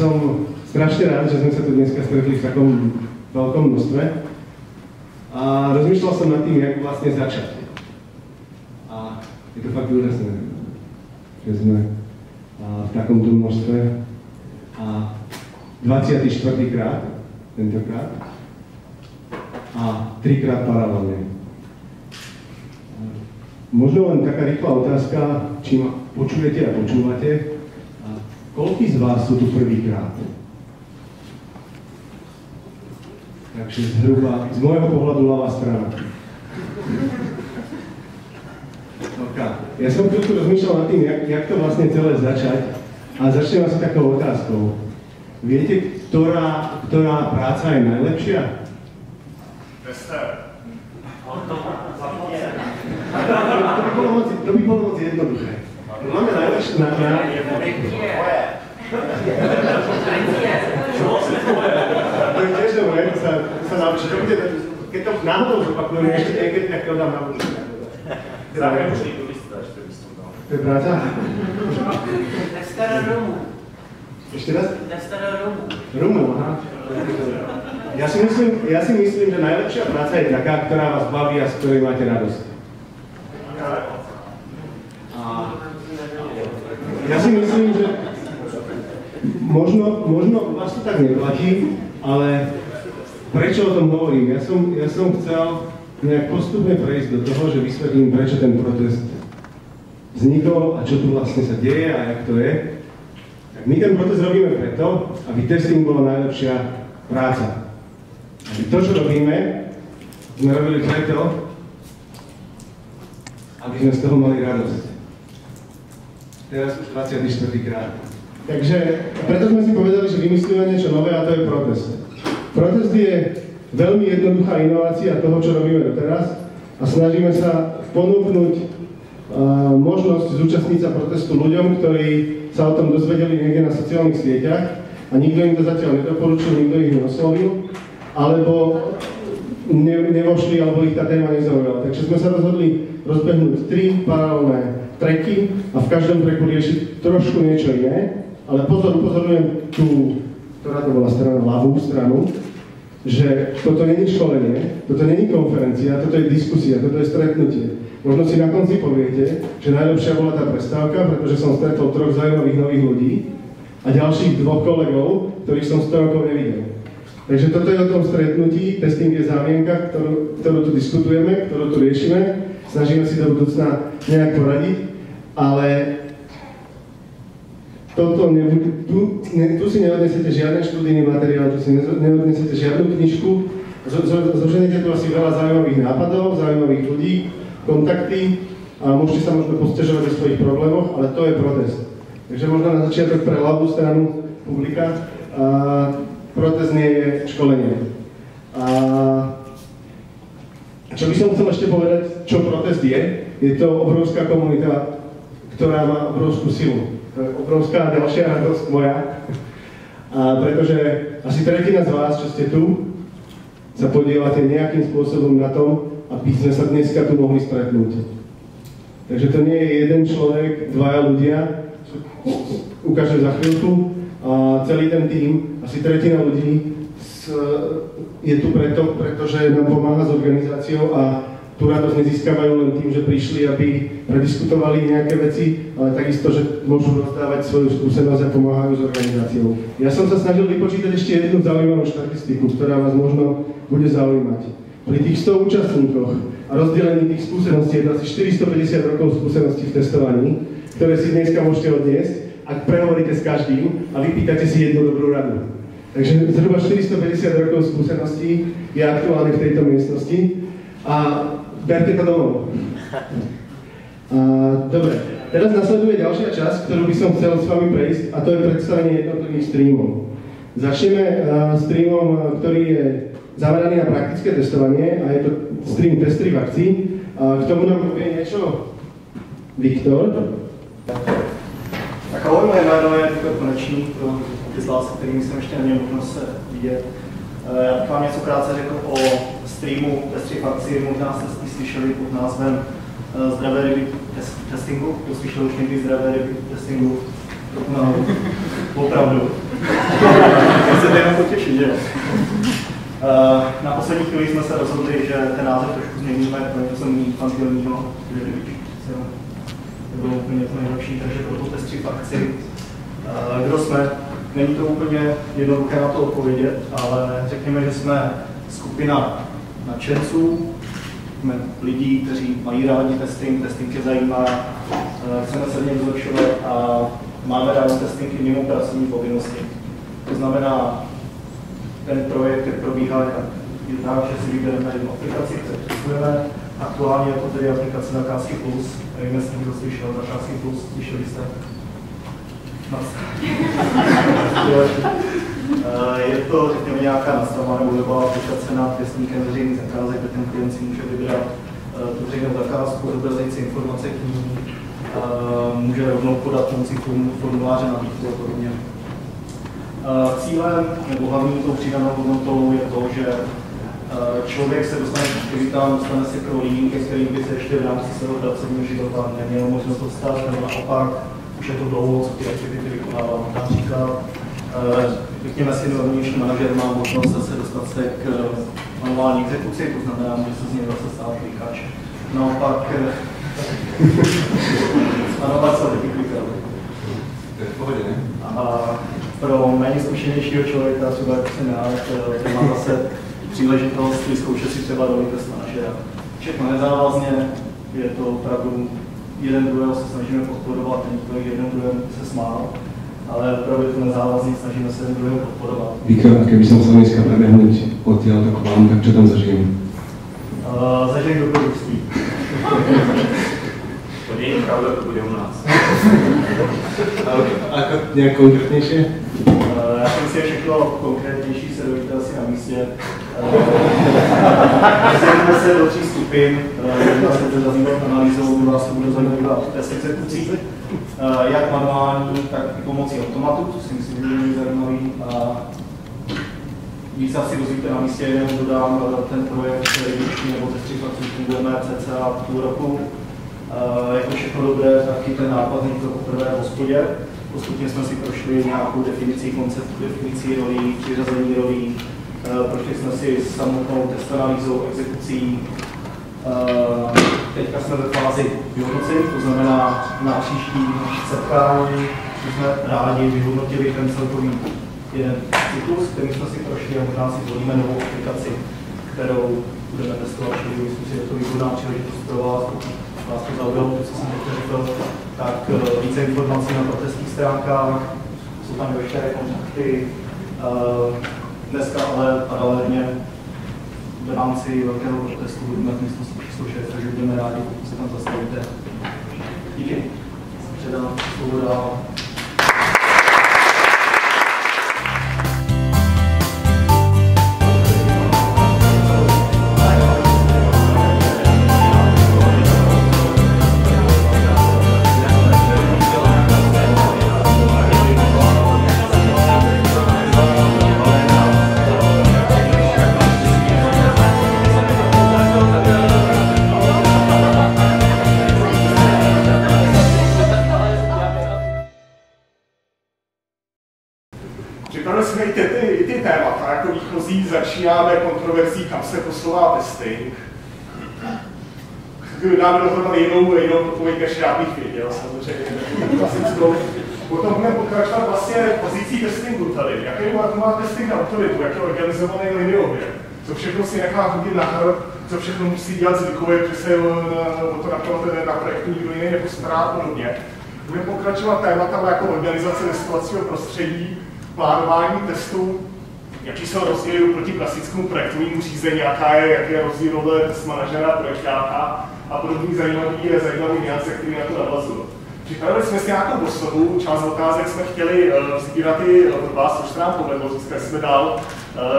som strašne rád, že sme sa tu dneska stretli v takom veľkom množstve. A rozmýšľal som nad tým, jak vlastne začať. A je to fakt úžasné, že sme v takomto množstve. A 24. krát, tentokrát. A 3-krát paralelne. Možno len taká rýchla otázka, či ma počujete a počúvate. Koľký z vás sú tu prvýkrát? Takže zhruba z môjho pohľadu ľavá strana. Ja som tu rozmýšľal nad tým, jak to vlastne celé začať. A začnem asi takou otázkou. Viete, ktorá práca je najlepšia? To by bolo moc jednoduché. Máme najlepšie znamená. To je tiež dobré, sa naučiť. Keď to náhodou zopakujem, ešte niekedy tak to dám na budúce. To je práca? Nestara Romu. Ešte raz? Nestara Romu. Romu, aha. Ja si myslím, že najlepšia práca je taká, ktorá vás baví a z ktorej máte radosť. Ja si myslím, že možno vás to tak neplatí, ale prečo o tom hovorím? Ja som chcel nejak postupne prejsť do toho, že vysvetlím, prečo ten protest vznikol a čo tu vlastne sa deje a jak to je. Tak my ten protest robíme preto, aby testing bola najlepšia práca. Aby to, čo robíme, sme robili preto, aby sme z toho mali radosť. Teraz už 24. krát. Takže preto sme si povedali, že vymyslíme niečo nové a to je protest. Protest je veľmi jednoduchá inovácia toho, čo robíme doteraz a snažíme sa ponúknuť možnosť zúčastniť sa protestu ľuďom, ktorí sa o tom dozvedeli niekde na sociálnych sieťach a nikto im to zatiaľ nedoporučil, nikto ich neoslovil, alebo nevošli, alebo ich tá téma nezaujala. Takže sme sa rozhodli rozbehnúť 3 paralelné treky a v každom treku riešiť trošku niečo iné, ale upozorujem tú, ktorá to bola strana, ľavú stranu, že toto není školenie, toto není konferencia, toto je diskusia, toto je stretnutie. Možno si na konci poviete, že najlepšia bola tá prestávka, pretože som stretol 3 zaujímavých nových ľudí a ďalších 2 kolegov, ktorých som 100 rokov nevidel. Takže toto je o tom stretnutí, testing je zámienka, ktorú tu diskutujeme, ktorú tu riešime, snažíme si do budúcna nejak poradiť, ale tu si neodnesete žiaden študijný materiál, tu si neodnesete žiadnu knižku, zoženete tu asi veľa zaujímavých nápadov, zaujímavých ľudí, kontakty a môžete sa možno posťažovať o svojich problémoch, ale to je protest. Takže možno na začiatok pre ľavú stranu publika, protest nie je školenie. Čo by som chcel ešte povedať, čo protest je to obrovská komunita, ktorá má obrovskú silu. To je obrovská ďalšia radosť moja, pretože asi 1/3 z vás, čo ste tu, sa podielate nejakým spôsobom na tom, aby sme sa dneska tu mohli stretnúť. Takže to nie je jeden človek, 2 ľudia, ukážem za chvíľku, a celý ten tím, asi 1/3 ľudí je tu pretože nám pomáha s organizáciou a tú radosť nezískavajú len tým, že prišli, aby prediskutovali nejaké veci, ale takisto, že môžu rozdávať svoju skúsenosť a pomáhajú s organizáciou. Ja som sa snažil vypočítať ešte jednu zaujímavú štatistiku, ktorá vás možno bude zaujímať. Pri tých 100 účastníkoch a rozdelení tých skúseností je to asi 450 rokov skúseností v testovaní, ktoré si dneska môžete odniesť, ak prehovoríte s každým a vypýtate si jednu dobrú radu. Takže zhruba 450 rokov skúseností je aktuálne v tejto miestnosti a berte to domov. Dobre, teraz nasleduje ďalšia časť, ktorú by som chcel s vami prejsť a to je predstavenie jednotlivých streamov. Začneme streamom, ktorý je zameraný na praktické testovanie a je to stream testry v akcii. K tomu nám povie niečo Viktor. Tak ahoj, moje jméno je Viktor Konečný, pro ty z vás, kterými jsem ještě neměl možnost se vidět. Já bych vám něco krátce řekl o streamu Testry v akci, možná jste slyšeli pod názvem Zdravé ryby testingu, kdo slyšel už někdy Zdravé ryby testingu. No, opravdu. Chcete jenom potěšit, že jo? Na poslední chvíli jsme se rozhodli, že ten název trošku změníme pro něco méně infantilního, že to bylo úplně to nejlepší, takže pro tu testři fakci. Kdo jsme? Není to úplně jednoduché na to odpovědět, ale řekněme, že jsme skupina nadšenců, lidí, kteří mají rádi testing je zajímá, chceme se v něm zlepšovat a máme rádi testing i mimo pracovní povinnosti. To znamená, ten projekt probíhá tak, že si vybereme jednu aplikaci, kterou testujeme. Aktuálně je to tedy aplikace Zakázky Plus. Nevím, jestli někdo slyšel Zakázky Plus, slyšeli jste? Je to, řekněme, nějaká nastavovaná webová aplikace nad věstníkem veřejných zakázek, kde ten klient si může vybrat tu veřejnou zakázku, zobrazující informace k ní, může rovnou podat pomocí formuláře nabídku a podobně. Cílem nebo hlavní tou přidanou hodnotou je to, že člověk se dostane k aktivitám, dostane se k rolím, ke kterým by se ještě v rámci svého pracovního života neměl možnost dostat, nebo naopak už je to dlouho, co ty aktivity vykonávám. Například, řekněme si, normálnější manažer má možnost zase dostat se k manuální exekuci, to znamená, že se z něj zase stát klikač. Naopak, naopak se taky klikač. To je v pohodě, ne? A pro méně zkušenějšího člověka, třeba jako jsem já, to má zase příležitost vyzkoušet si třeba roli test manažera. Všechno nezávazně, je to opravdu jeden druhého se snažíme podporovat, ten jeden druhému se smál, ale opravdu je to nezávazně, snažíme se jeden druhého podporovat. Víktor, a kdyby jsem se dneska prebehnúť odtiaľ tak vám, tak čo tam zažijem? Zažijem dobrodružství. To nie je pravda, to bude u nás. A ako nejak konkrétnejšie? Já jsem si všechno konkrétnější, se dovíte asi na místě. Rozdělíme se do 3 skupin, jedna se bude zabývat analýzou, druhá se bude zabývat test exekucí, jak manuální, tak i pomocí automatu, co si myslím, že je velmi zajímavý. Víc asi dozvíte na místě, jenom dodám ten projekt, který nebo testři fakci fungujeme cca půl roku. Jako všechno dobré, tak i ten nápad není to poprvé v hospodě. Postupně jsme si prošli nějakou definicí konceptu, definicí rolí, přiřazení rolí. Prošli jsme si samotnou test analýzou exekucí. Teďka jsme ve fázi vyhodnocení, to znamená na příští setkání jsme rádi vyhodnotili ten celkový jeden cyklus, který jsme si prošli a možná si zvolíme novou aplikaci, kterou budeme testovat, čili myslím si, že to je výborná příležitost pro vás. Vás to zaujalo, co jsem řekl, tak více informací na protestních stránkách, jsou tam veškeré kontakty. Dneska ale paralelně v rámci velkého protestu budeme v místnosti číslo 6, takže budeme rádi, pokud se tam zastavíte. Díky. Předám slovo dál. Připravili jsme i ty témata, jako výchozí začínáme kontroverzí, kam se posouvá testing. Dáme dohromady jinou odpověď, než já bych věděl, samozřejmě, klasickou. Potom budeme pokračovat vlastně pozicí testingu tady. Jaký má testing autoritu, jak je organizovaný liniově, co všechno si nechá hodit na hrb, co všechno musí dělat zvykově, že se o to na projektu nikdo jiný nepostará a podobně. Budeme pokračovat tématama jako organizace testovacího prostředí, plánování testů, jaký jsou rozdíly proti klasickému projektovému řízení, jaký je rozdíl role test manažera, projektáka a podobný zajímavý nuance, který na to navazují. Připravili jsme si nějakou osnovu, část otázek jsme chtěli sbírat i od vás, což se nám povedlo, získali jsme dál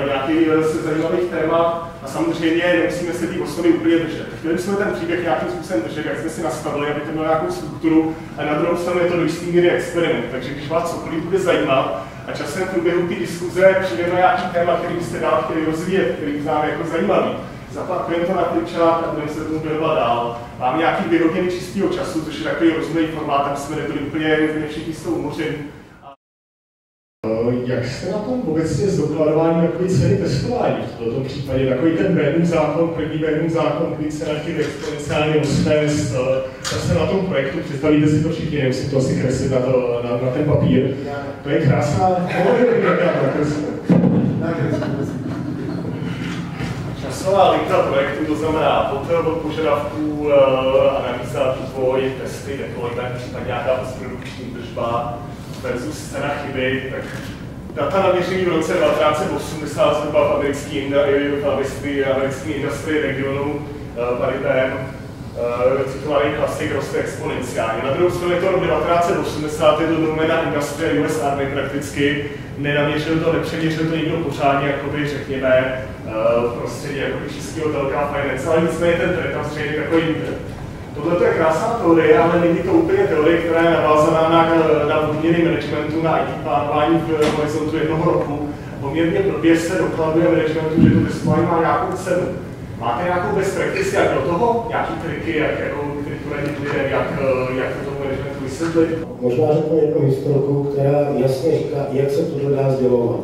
nějaký z zajímavých témat a samozřejmě nemusíme se té osnovy úplně držet. Chtěli jsme ten příběh nějakým způsobem držet, jak jsme si nastavili, aby to mělo nějakou strukturu a na druhou stranu je to do jistý míry experiment, takže když vás cokoliv bude zajímat a časem v průběhu té diskuze přijde na nějaký téma, který byste dál chtěli rozvíjet, který známe jako zajímavý, zapakujeme to na klipčák a budeme se tomu věnovat dál. Máme nějaký 2 hodiny čistého času, což je takový rozumný formát, tam jsme nebyli úplně všichni s tou umořen. Jak jste na tom obecně s dokladováním takový celý testování v tomto případě? Takový ten Bernův zákon, první Bernův zákon, který se na těch exponenciálně rozpést, zase na tom projektu, představíte si to všichni, nemusím to asi kreslit na ten papír. To je krásná časová linka projektu, to znamená od požadavků, analýza, vývoj, testy, deployment, případně nějaká postprodukční držba versus cena chyby, tak data naměření v roce 1980 zhruba v americké industrii regionu Paribem, citovaný klasik roste exponenciálně. Na druhou stranu je to rok 1980, je to domena industrie US Army prakticky, nenaměřil to, nepřeměřil to nikdo pořádně, jakoby řekněme, v prostředí jakoby čistého telka finance, ale nicméně ten trend tam zřejmě takový jinde. Tohle je krásná teorie, ale není to úplně teorie, která je navázaná na odměny managementu, na IT plánování v horizontu 1 roku. Poměrně blbě se dokladuje managementu, že to testování má nějakou cenu. Máte nějakou best practice, jak do toho? Nějaký triky, který poradit lidem, jak to tomu managementu vysvětlit? Možná řeknu jednu historku, která jasně říká, jak se tohle dá sdělovat.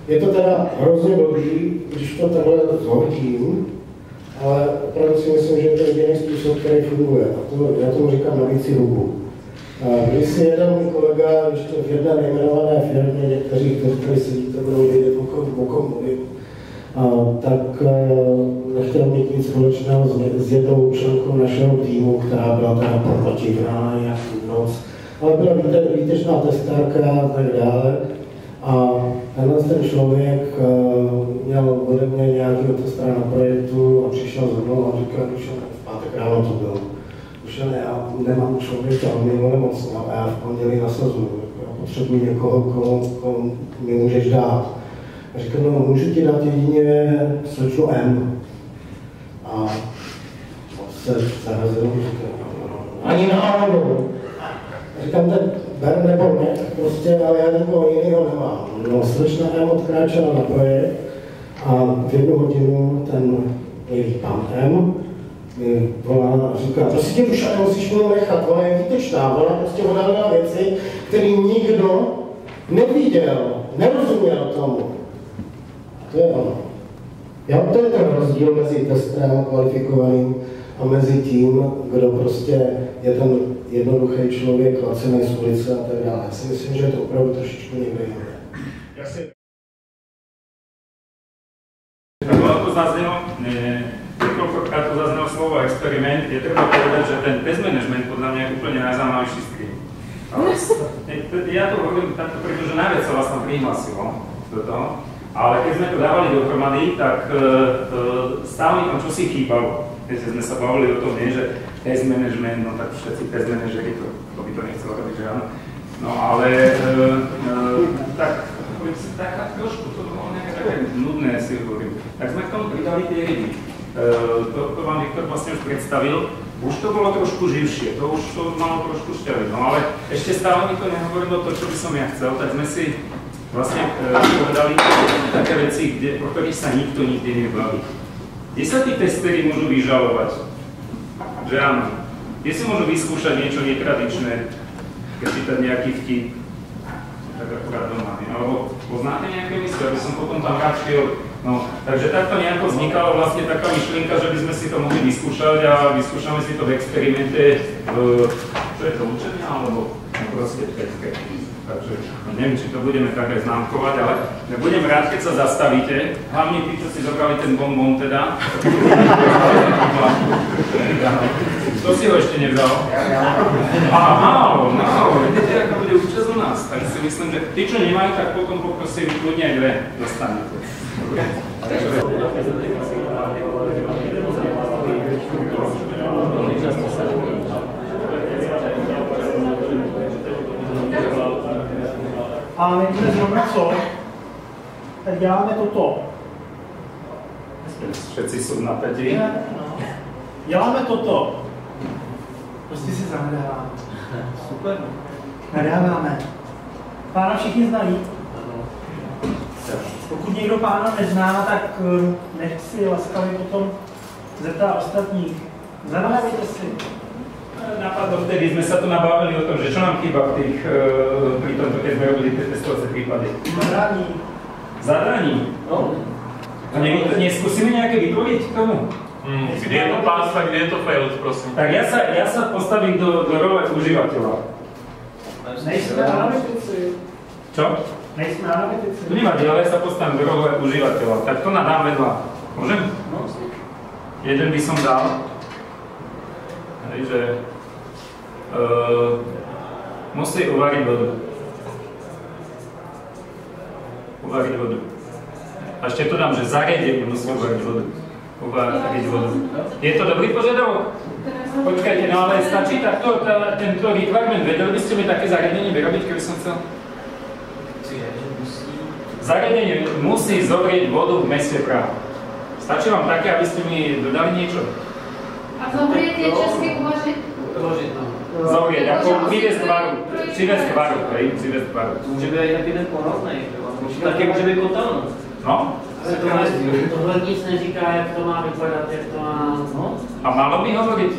Je to teda hrozně blbý, když to takhle zhodím, ale opravdu si myslím, že to je jediný způsob, který funguje. A to, já tomu říkám nabící ruku. Když si jeden můj kolega, ještě v jedné nejmenované firmě, někteří, kteří tady sedíte, budou vědět, o kom mluvím, tak nechtěl mít nic společného s jednou členkou našeho týmu, která byla teda protivná nějaký noc, ale byla výtečná testárka a tak dále. A ten člověk měl ode mě nějakého testera na projektu a přišel za mnou a říkal, že v pátek ráno to bylo. Už já nemám člověka, on je nemocný a já v pondělí nasazuju. Já potřebuji někoho, komu mi můžeš dát. A říkal, no můžu ti dát jedině slečnu M. A se zarazil, říkal, ani náhodou. Říkám, tak ber nebo ne, tak prostě, ale já někoho jiného nemám. No, slečna M odkráčela na projekt a v 1 hodinu ten její pan M mi volá a říká, prostě tě už musíš mě nechat, ona je výtečná, ona prostě odhalila věci, které nikdo neviděl, nerozuměl tomu. To je ono. Jo, to je ten rozdíl mezi testerem kvalifikovaným a mezi tím, kdo prostě je ten jednoduchý člověk, lacený z ulice a tak dále. Já si myslím, že je to opravdu trošičku někde jinde. Tak to zaznělo, niekoľkokrát to zaznělo slovo experiment, je treba povedať, že ten test management podľa mňa je úplne najzaujímavejší stream. Ja to hovorím takto, pretože najviac sa vlastne prihlásilo do toho, ale keď sme to dávali dohromady, tak stále mi tam čosi chýbalo. Keď sme sa bavili o tom, nie, že test management, no tak všetci test manažeri, to by to nechcel robiť, že áno. No ale tak trošku to bolo nejaké také nudné, si hovorím. Tak sme k tomu pridali tie ryby. To vám Viktor vlastne už predstavil. Už to bolo trošku živšie, to už to malo trošku šťavy. No ale ešte stále mi to nehovorilo to, čo by som ja chcel, tak sme si vlastne povedali také veci, o ktorých sa nikto nikdy nebaví. Kde sa tí testeri môžu vyžalovať? Že áno. Kde si môžu vyskúšať niečo netradičné, keď čítať nejaký vtip, tak akurát doma. Alebo poznáte nejaké mysle, aby som potom tam rád šiel. No, takže takto nejako vznikala vlastne taká myšlienka, že by sme si to mohli vyskúšať a vyskúšame si to v experimente, čo je to učenia, alebo proste v testke. Takže neviem, či to budeme také známkovať, ale budem rád, keď sa zastavíte. Hlavne tí, čo si zobrali ten bonbon teda. Kto si ho ešte nevzal? Aha, no, vidíte, aká bude účasť u nás. Tak si myslím, že tí, čo nemajú, tak potom poprosím kľudne aj 2 dostanete. A nevíme zrovna co, tak děláme toto. Všetci jsou napětí. Děláme toto. Prostě si zahráváme. Super. Nahráváme. Pána všichni znají. Pokud někdo pána nezná, tak nech si laskavě potom zeptá ostatních. Zanávajte si. Napadlo, vtedy sme sa tu nabavili o tom, že čo nám chýba pri tomto, keď sme robili tie testovacie prípady. Zadání. Zadání? No. A neskúsime nejaké vytvoriť k tomu? Kde je to pass a kde je to failed, prosím? Tak ja sa postavím do role užívateľa. Nejsme analytici. Čo? Nejsme analytici. Tu nevadí, ale ja sa postavím do role užívateľa. Tak to nadám vedľa. Môžem? No. Jeden by som dal. Hej, že musí uvariť vodu. Uvariť vodu. A ešte tu dám, že zariadenie musí uvariť vodu. Uvariť vodu. Je to dobrý požiadavok? Počkajte, no ale stačí takto tento requirement. Vedeli by ste mi také zariadenie vyrobiť, keby som chcel? Zariadenie musí zovrieť vodu v meste Praha. Stačí vám také, aby ste mi dodali niečo? A zovrieť je česky uvažiť? Uložit, no. Zovrieť, ako přivést varu. Přivést varu, hej, přivést varu. Může být i taky ten porovnej, taky může být kotelnost. No. Ale tohle nic neříká, jak to má vypadat, jak to má, no. A malo by hovoriť?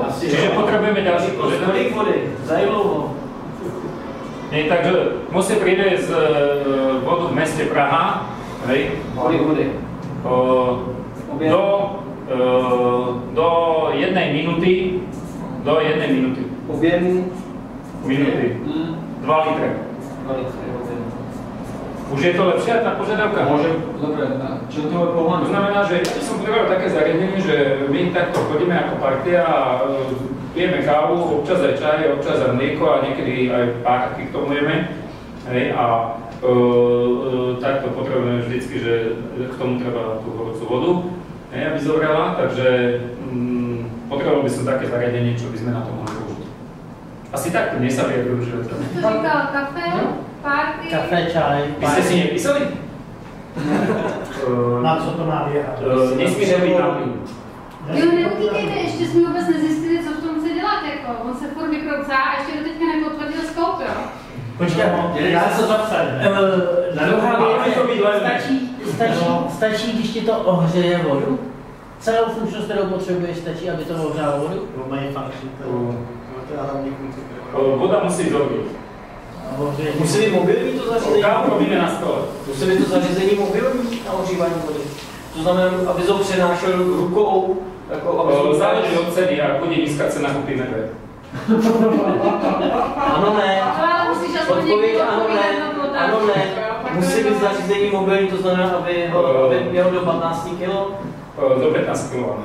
Asi Čiže jo. potrebujeme ďalší požiadavok? Kolik vody? Za jak dlouho? Nie, takže musí priviesť vodu v meste Praha, hej? Kolik vody? Do 1 minúty. Do 1 minúty. Objem? Minúty. 2 litre. 2 litre objem. Už je to lepšia tá požiadavka? Môžem, dobre, čo to je pohľad? To znamená, že ja som potreboval také zariadenie, že my takto chodíme ako partia a pijeme kávu, občas aj čaj, občas aj mlieko a niekedy aj párky k tomu jeme. Hej, a takto potrebujeme vždycky, že k tomu treba tú horúcu vodu, hej, aby zovrela, takže potreboval by som také zariadenie, čo by sme na to mohli použiť. Asi takto, mne sa vyjadrujú užívateľ. To říkal kafe, party. Kafe, čaj. Vy ste si nepísali? Na co to má věhat? Nesmí být náplň. Jo, neutíkejte, ještě jsme vůbec nezjistili, co v tom chce dělat, jako. On se furt vykroucá a ještě do teďka nepotvrdil scope, jo. Počkej, já se zapsat. Druhá věc, stačí, když ti to ohřeje vodu? Celou funkčnost, kterou potřebuješ, stačí, aby to ohřálo vodu? Mají funkci, to je hlavní funkce. Voda musí zovrieť. Musí být mobilní to zařízení? Kávu robíme na stole. Musí být to zařízení mobilní na ohřívání vody. To znamená, aby to přenášel rukou, jako aby záleží od ceny, ak bude nízka cena, kúpime dve. Ano, ne. Ale musíš aspoň Odpověď někdo ano, ne. odpovědět na to Ano, otázku, ne. jo. Pak Musí to být zařízení mobilní, to znamená, aby mělo do 15 kg. Do 15 kg, áno.